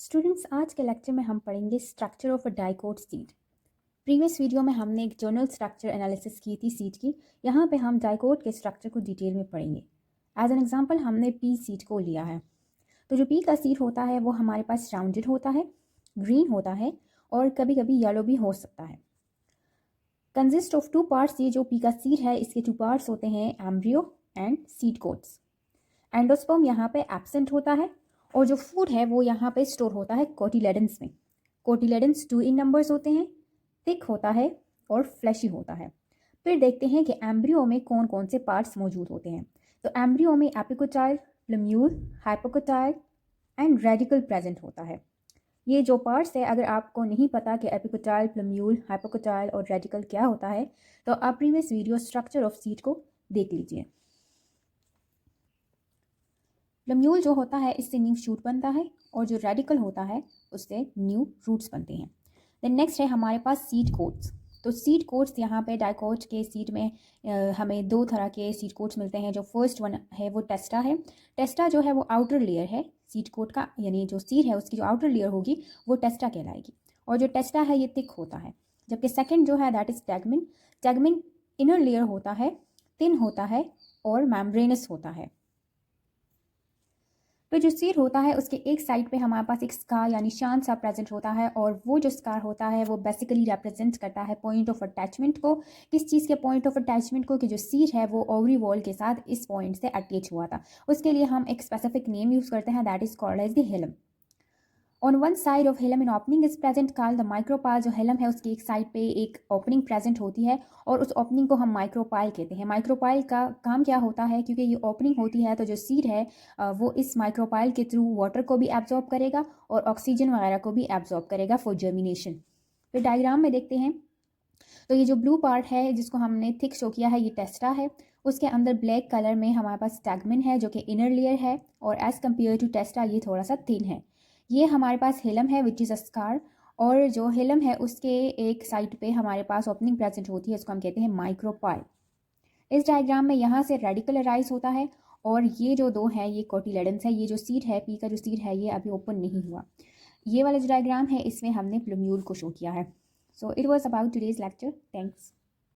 Students, आज के lecture में हम पढ़ेंगे structure of a dicot seed. Previous video में हमने एक जर्नल स्ट्रक्चर एनालिसिस की थी सीड की। यहाँ पे हम डाइकोट के स्ट्रक्चर को डिटेल में पढ़ेंगे। एज एन एग्जांपल हमने पी सीड को लिया है। तो जो पी का सीड होता है वो हमारे पास राउंडेड होता है, ग्रीन होता है और कभी कभी येलो भी हो सकता है। Consist of two parts. ये जो पी का सीड है इसके टू पार्ट्स होते हैं, embryo and seed quotes. Endosperm यहाँ पे एब्सेंट होता है और जो फूड है वो यहाँ पे स्टोर होता है कोटिलेडन्स में। कोटिलेडन्स 2 इन नंबर्स होते हैं, थिक होता है और फ्लैशी होता है। फिर देखते हैं कि एम्ब्रियो में कौन कौन से पार्ट्स मौजूद होते हैं। तो एम्ब्रियो में epicotyl, plumule, hypocotyl and radical present होता है। ये जो पार्ट्स है, अगर आपको नहीं पता कि एपिकोटाइल, प्लम्यूल, हाइपोकोटाइल और रेडिकल क्या होता है तो आप previous video structure of seed को देख लीजिए। प्लम्यूल जो होता है इससे न्यू शूट बनता है और जो रेडिकल होता है उससे न्यू रूट्स बनते हैं। देन नेक्स्ट है हमारे पास सीड कोट्स। तो सीड कोट्स यहाँ पे डाइकोट के सीड में हमें दो तरह के सीड कोट्स मिलते हैं। जो फर्स्ट वन है वो टेस्टा है। टेस्टा जो है वो आउटर लेयर है सीड कोट का, यानी जो सीड है उसकी जो आउटर लेयर होगी वो टेस्टा कहलाएगी और जो टेस्टा है ये थिक होता है। जबकि सेकेंड जो है दैट इज टैगमिन। टैगमिन इनर लेयर होता है, थिन होता है और मैम्ब्रेनस होता है। तो जो सीड होता है उसके एक साइड पे हमारे पास एक स्कार या निशान सा प्रेजेंट होता है और वो जो स्कार होता है वो बेसिकली रिप्रेजेंट करता है पॉइंट ऑफ अटैचमेंट को। किस चीज़ के पॉइंट ऑफ अटैचमेंट को? कि जो सीड है वो ओवरी वॉल के साथ इस पॉइंट से अटैच हुआ था। उसके लिए हम एक स्पेसिफिक नेम यूज़ करते हैं, that is called as the hilum. On one side of hilum in opening is present called the micropyle. जो हिलम है उसकी एक साइड पे एक ओपनिंग प्रेजेंट होती है और उस ओपनिंग को हम माइक्रोपाइल कहते हैं। माइक्रोपाइल का काम क्या होता है? क्योंकि ये ओपनिंग होती है तो जो सीड है वो इस माइक्रोपाइल के थ्रू वाटर को भी एब्जॉर्ब करेगा और ऑक्सीजन वगैरह को भी एब्जॉर्ब करेगा फॉर जर्मिनेशन। फिर डायग्राम में देखते हैं तो ये जो ब्लू पार्ट है जिसको हमने थिक शो किया है ये टेस्टा है। उसके अंदर ब्लैक कलर में हमारे पास टैगमिन है जो कि इनर लेयर है और एज कम्पेयर टू टेस्टा ये थोड़ा सा थिन है। ये हमारे पास हिलम है विच इज़ अ स्कार और जो हिलम है उसके एक साइड पे हमारे पास ओपनिंग प्रेजेंट होती है, इसको हम कहते हैं माइक्रोपाइल। इस डायग्राम में यहाँ से रेडिकल अराइज होता है और ये जो दो हैं ये कोटिलेडन्स है। ये जो सीड है, पी का जो सीड है ये अभी ओपन नहीं हुआ। ये वाला जो डायग्राम है इसमें हमने प्लम्यूल को शो किया है। So it was about today's lecture. Thanks.